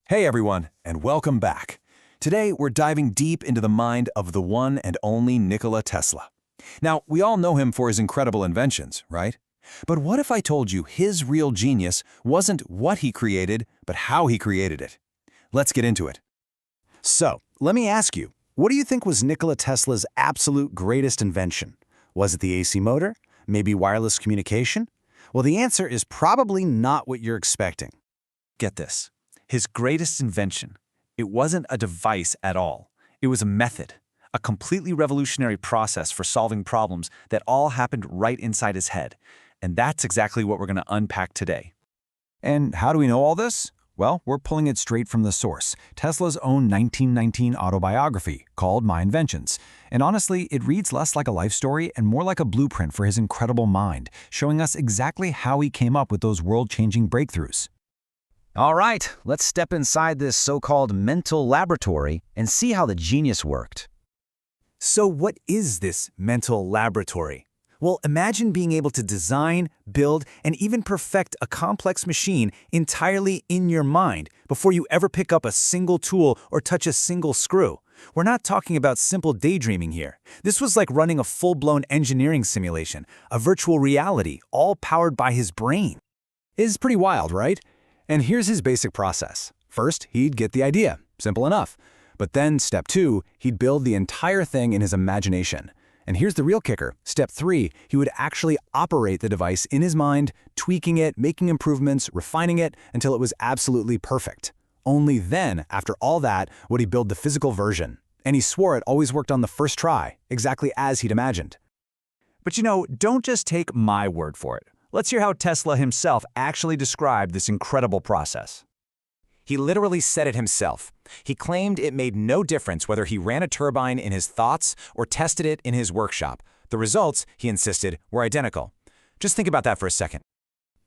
Hey everyone, and welcome back. Today we're diving deep into the mind of the one and only Nikola Tesla. Now, we all know him for his incredible inventions, right? But what if I told you his real genius wasn't what he created, but how he created it? Let's get into it. So, let me ask you, what do you think was Nikola Tesla's absolute greatest invention? Was it the AC motor? Maybe wireless communication? Well, the answer is probably not what you're expecting. Get this. His greatest invention. It wasn't a device at all. It was a method, a completely revolutionary process for solving problems that all happened right inside his head. And that's exactly what we're going to unpack today. And how do we know all this? Well, we're pulling it straight from the source, Tesla's own 1919 autobiography called My Inventions. And honestly, it reads less like a life story and more like a blueprint for his incredible mind, showing us exactly how he came up with those world-changing breakthroughs. All right, let's step inside this so-called mental laboratory and see how the genius worked. So what is this mental laboratory? Well, imagine being able to design, build, and even perfect a complex machine entirely in your mind before you ever pick up a single tool or touch a single screw. We're not talking about simple daydreaming here. This was like running a full-blown engineering simulation, a virtual reality, all powered by his brain. It's pretty wild, right? And here's his basic process. First, he'd get the idea. Simple enough. But then, step 2, he'd build the entire thing in his imagination. And here's the real kicker. Step 3, he would actually operate the device in his mind, tweaking it, making improvements, refining it until it was absolutely perfect. Only then, after all that, would he build the physical version. And he swore it always worked on the first try, exactly as he'd imagined. But don't just take my word for it. Let's hear how Tesla himself actually described this incredible process. He literally said it himself. He claimed it made no difference whether he ran a turbine in his thoughts or tested it in his workshop. The results, he insisted, were identical. Just think about that for a second.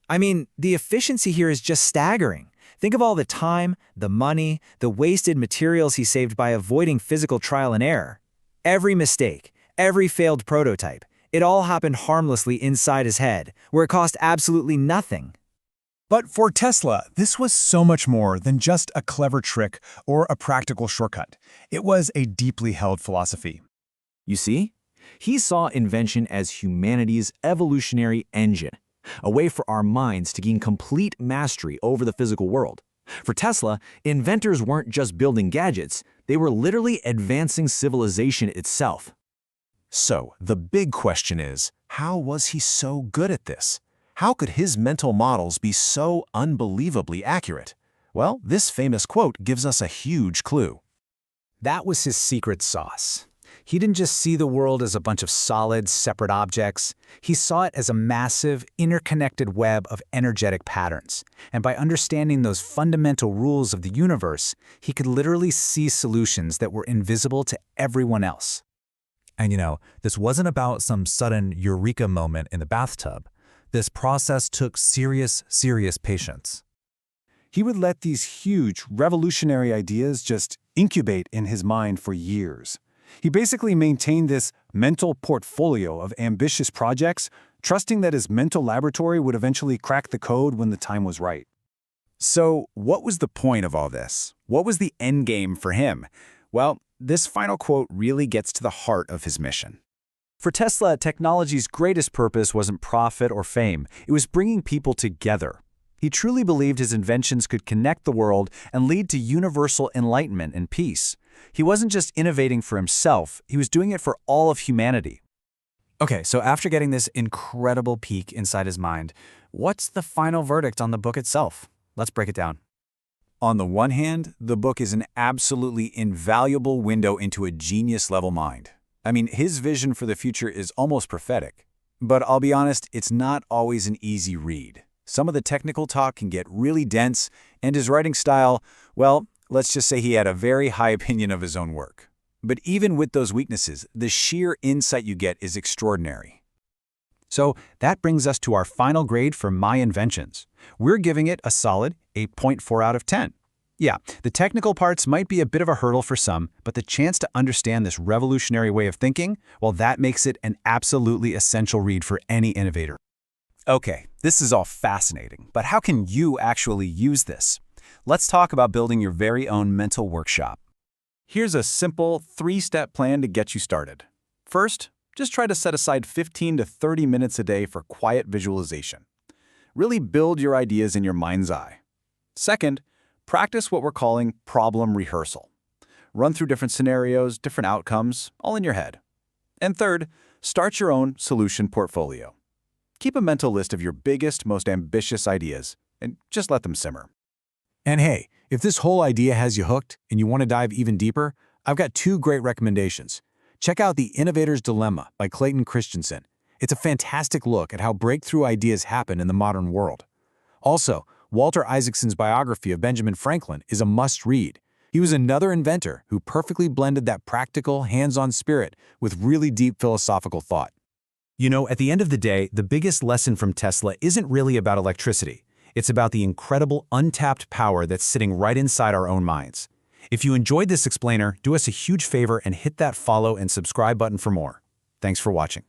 I mean, the efficiency here is just staggering. Think of all the time, the money, the wasted materials he saved by avoiding physical trial and error. Every mistake, every failed prototype, it all happened harmlessly inside his head, where it cost absolutely nothing. But for Tesla, this was so much more than just a clever trick or a practical shortcut. It was a deeply held philosophy. You see? He saw invention as humanity's evolutionary engine, a way for our minds to gain complete mastery over the physical world. For Tesla, inventors weren't just building gadgets, they were literally advancing civilization itself. So, the big question is, how was he so good at this? How could his mental models be so unbelievably accurate? Well, this famous quote gives us a huge clue. That was his secret sauce. He didn't just see the world as a bunch of solid, separate objects. He saw it as a massive, interconnected web of energetic patterns. And by understanding those fundamental rules of the universe, he could literally see solutions that were invisible to everyone else. And this wasn't about some sudden eureka moment in the bathtub. This process took serious patience. He would let these huge, revolutionary ideas just incubate in his mind for years. He basically maintained this mental portfolio of ambitious projects, trusting that his mental laboratory would eventually crack the code when the time was right. So, what was the point of all this? What was the end game for him? Well, this final quote really gets to the heart of his mission. For Tesla, technology's greatest purpose wasn't profit or fame. It was bringing people together. He truly believed his inventions could connect the world and lead to universal enlightenment and peace. He wasn't just innovating for himself, he was doing it for all of humanity. Okay, so after getting this incredible peek inside his mind, what's the final verdict on the book itself? Let's break it down. On the one hand, the book is an absolutely invaluable window into a genius-level mind. I mean, his vision for the future is almost prophetic. But I'll be honest, it's not always an easy read. Some of the technical talk can get really dense, and his writing style, well, let's just say he had a very high opinion of his own work. But even with those weaknesses, the sheer insight you get is extraordinary. So that brings us to our final grade for My Inventions. We're giving it a solid 8.4 out of 10. Yeah, the technical parts might be a bit of a hurdle for some, but the chance to understand this revolutionary way of thinking, well, that makes it an absolutely essential read for any innovator. Okay, this is all fascinating, but how can you actually use this? let's talk about building your very own mental workshop. Here's a simple 3-step plan to get you started. First, just try to set aside 15 to 30 minutes a day for quiet visualization. Really build your ideas in your mind's eye. Second, practice what we're calling problem rehearsal. Run through different scenarios, different outcomes, all in your head. And third, start your own solution portfolio. Keep a mental list of your biggest, most ambitious ideas, and just let them simmer. And hey, if this whole idea has you hooked and you want to dive even deeper, I've got 2 great recommendations. Check out The Innovator's Dilemma by Clayton Christensen. It's a fantastic look at how breakthrough ideas happen in the modern world. Also, Walter Isaacson's biography of Benjamin Franklin is a must-read. He was another inventor who perfectly blended that practical, hands-on spirit with really deep philosophical thought. You know, at the end of the day, the biggest lesson from Tesla isn't really about electricity. It's about the incredible untapped power that's sitting right inside our own minds. If you enjoyed this explainer, do us a huge favor and hit that follow and subscribe button for more. Thanks for watching.